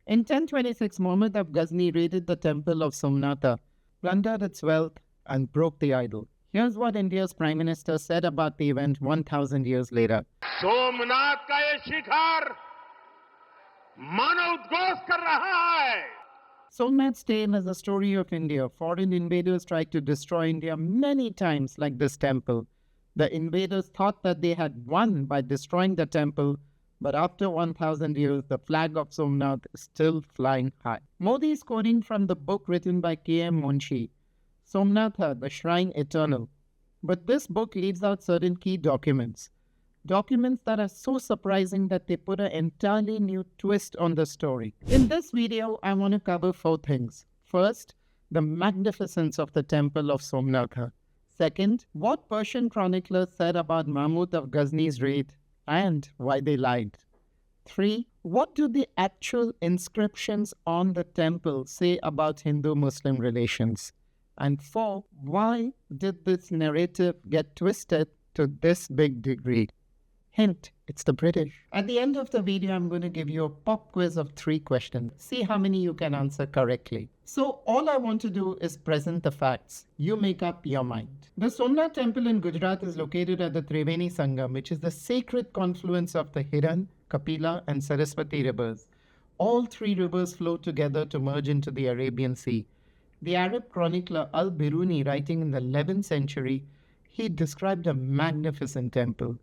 In 1026, Mahmud of Ghazni raided the temple of Somnath, plundered its wealth, and broke the idol. Here's what India's Prime Minister said about the event 1,000 years later. Somnath का ये शिखर मानव उद्घोष कर रहा है. Somnath's tale is a story of India. Foreign invaders tried to destroy India many times, like this temple. The invaders thought that they had won by destroying the temple, but after 1,000 years, the flag of Somnath is still flying high. Modi is quoting from the book written by K.M. Munshi, Somnath, the Shrine Eternal. But this book leaves out certain key documents. Documents that are so surprising that they put an entirely new twist on the story. In this video, I want to cover 4 things. First, the magnificence of the temple of Somnath. Second, what Persian chroniclers said about Mahmud of Ghazni's raid and why they lied. 3. What do the actual inscriptions on the temple say about Hindu-Muslim relations? And 4. Why did this narrative get twisted to this big degree? Hint, it's the British. At the end of the video, I'm going to give you a pop quiz of 3 questions. See how many you can answer correctly. So all I want to do is present the facts. You make up your mind. The Somnath temple in Gujarat is located at the Triveni Sangam, which is the sacred confluence of the Hiran, Kapila and Saraswati rivers. All 3 rivers flow together to merge into the Arabian Sea. The Arab chronicler Al-Biruni, writing in the 11th century, he described a magnificent temple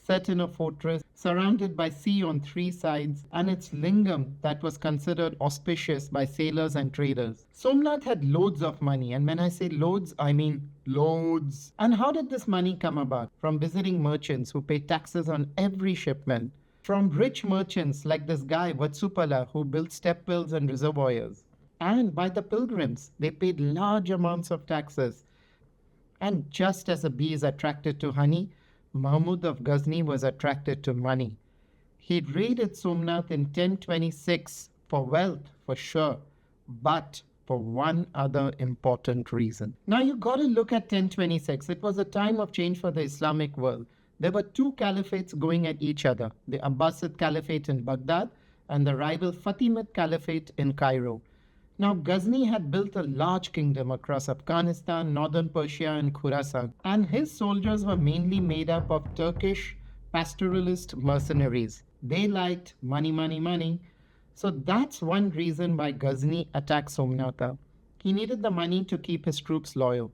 set in a fortress, surrounded by sea on 3 sides, and its lingam that was considered auspicious by sailors and traders. Somnath had loads of money, and when I say loads, I mean loads. And how did this money come about? From visiting merchants who pay taxes on every shipment. From rich merchants like this guy Vatsupala, who built step wells and reservoirs. And by the pilgrims, they paid large amounts of taxes. And just as a bee is attracted to honey, Mahmud of Ghazni was attracted to money. He raided Somnath in 1026 for wealth, for sure, but for one other important reason. Now you got to look at 1026. It was a time of change for the Islamic world. There were 2 caliphates going at each other, the Abbasid Caliphate in Baghdad and the rival Fatimid Caliphate in Cairo. Now, Ghazni had built a large kingdom across Afghanistan, northern Persia and Khorasan, and his soldiers were mainly made up of Turkish pastoralist mercenaries. They liked money, money, money. So that's one reason why Ghazni attacked Somnath. He needed the money to keep his troops loyal.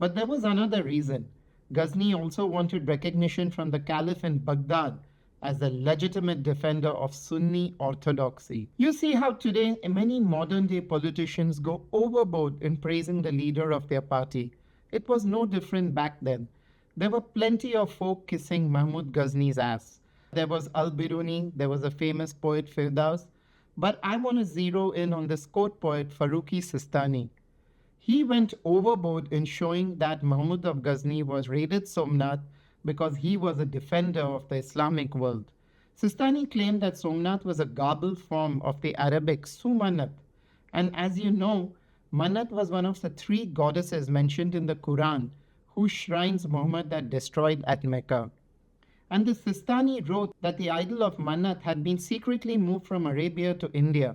But there was another reason. Ghazni also wanted recognition from the Caliph in Baghdad as a legitimate defender of Sunni orthodoxy. You see how today many modern-day politicians go overboard in praising the leader of their party. It was no different back then. There were plenty of folk kissing Mahmud Ghazni's ass. There was Al-Biruni, there was a famous poet Firdaus, but I want to zero in on this court poet Farooqi Sistani. He went overboard in showing that Mahmud of Ghazni was raided Somnath because he was a defender of the Islamic world. Sistani claimed that Somnath was a garbled form of the Arabic Manat. And as you know, Manat was one of the 3 goddesses mentioned in the Quran, whose shrines Muhammad had destroyed at Mecca. And the Sistani wrote that the idol of Manat had been secretly moved from Arabia to India,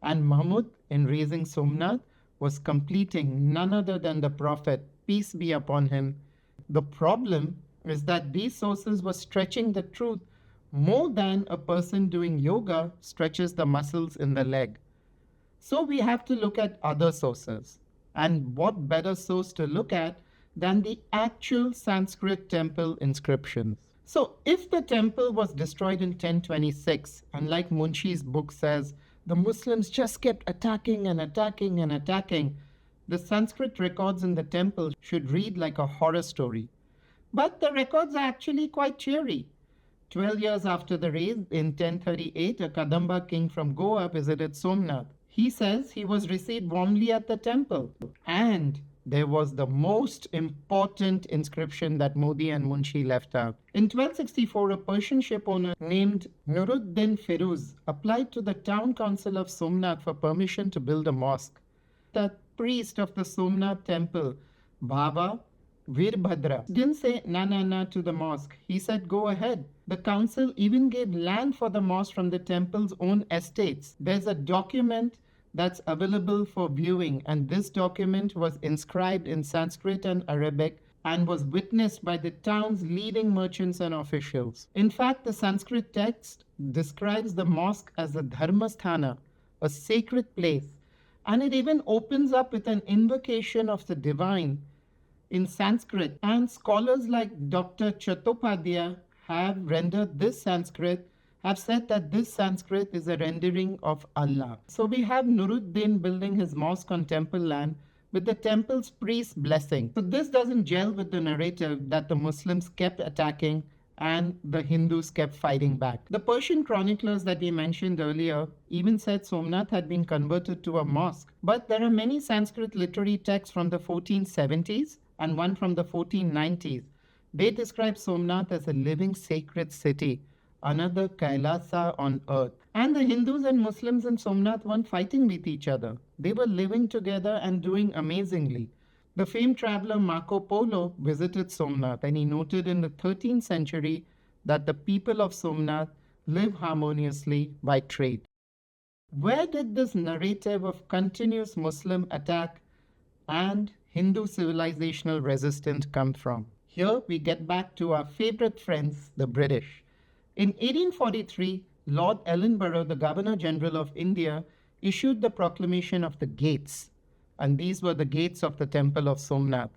and Mahmud, in raising Somnath, was completing none other than the Prophet, peace be upon him. The problem is that these sources were stretching the truth more than a person doing yoga stretches the muscles in the leg. So we have to look at other sources. And what better source to look at than the actual Sanskrit temple inscriptions? So if the temple was destroyed in 1026, and like Munshi's book says, the Muslims just kept attacking and attacking and attacking, the Sanskrit records in the temple should read like a horror story. But the records are actually quite cheery. 12 years after the raid, in 1038, a Kadamba king from Goa visited Somnath. He says he was received warmly at the temple. And there was the most important inscription that Modi and Munshi left out. In 1264, a Persian ship owner named Nuruddin Firuz applied to the town council of Somnath for permission to build a mosque. The priest of the Somnath temple, Baba, Virbhadra didn't say na to the mosque. He said go ahead. The council even gave land for the mosque from the temple's own estates. There's a document that's available for viewing, and this document was inscribed in Sanskrit and Arabic and was witnessed by the town's leading merchants and officials. In fact, the Sanskrit text describes the mosque as a dharmasthana, a sacred place, and it even opens up with an invocation of the divine in Sanskrit. And scholars like Dr. Chattopadhyay have rendered this Sanskrit, have said that this Sanskrit is a rendering of Allah. So we have Nuruddin building his mosque on temple land with the temple's priest's blessing. So this doesn't gel with the narrative that the Muslims kept attacking and the Hindus kept fighting back. The Persian chroniclers that we mentioned earlier even said Somnath had been converted to a mosque. But there are many Sanskrit literary texts from the 1470s and one from the 1490s. They describe Somnath as a living sacred city, another Kailasa on earth. And the Hindus and Muslims in Somnath weren't fighting with each other. They were living together and doing amazingly. The famed traveler Marco Polo visited Somnath, and he noted in the 13th century that the people of Somnath live harmoniously by trade. Where did this narrative of continuous Muslim attack and Hindu civilizational resistance come from? Here we get back to our favorite friends, the British. In 1843, Lord Ellenborough, the Governor General of India, issued the Proclamation of the Gates, and these were the gates of the Temple of Somnath.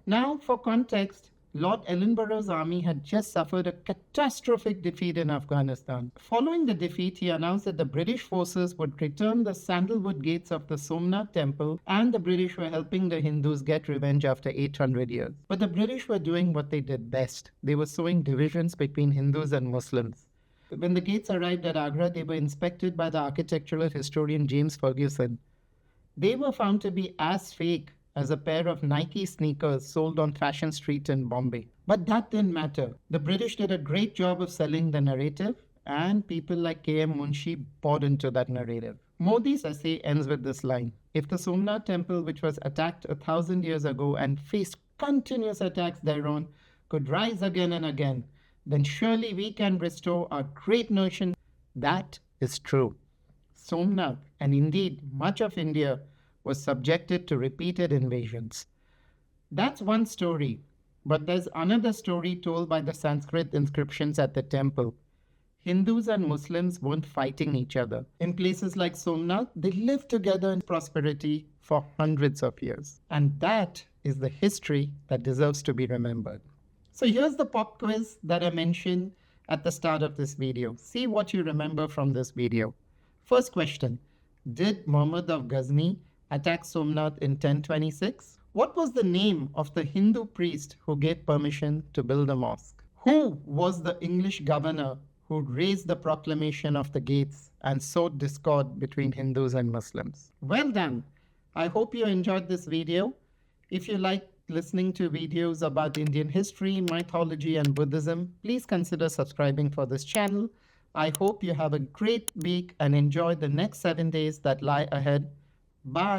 Now, for context, Lord Ellenborough's army had just suffered a catastrophic defeat in Afghanistan. Following the defeat, he announced that the British forces would return the sandalwood gates of the Somnath temple, and the British were helping the Hindus get revenge after 800 years. But the British were doing what they did best. They were sowing divisions between Hindus and Muslims. When the gates arrived at Agra, they were inspected by the architectural historian James Ferguson. They were found to be as fake as a pair of Nike sneakers sold on Fashion Street in Bombay. But that didn't matter. The British did a great job of selling the narrative, and people like K.M. Munshi bought into that narrative. Modi's essay ends with this line: if the Somnath temple, which was attacked 1,000 years ago and faced continuous attacks thereon, could rise again and again, then surely we can restore our great nation. That is true. Somnath, and indeed much of India, was subjected to repeated invasions. That's one story, but there's another story told by the Sanskrit inscriptions at the temple. Hindus and Muslims weren't fighting each other. In places like Somnath, they lived together in prosperity for hundreds of years. And that is the history that deserves to be remembered. So here's the pop quiz that I mentioned at the start of this video. See what you remember from this video. First question: did Mahmud of Ghazni attack Somnath in 1026? What was the name of the Hindu priest who gave permission to build a mosque? Who was the English governor who raised the proclamation of the gates and sowed discord between Hindus and Muslims? Well done. I hope you enjoyed this video. If you like listening to videos about Indian history, mythology, and Buddhism, please consider subscribing for this channel. I hope you have a great week and enjoy the next 7 days that lie ahead. Bye.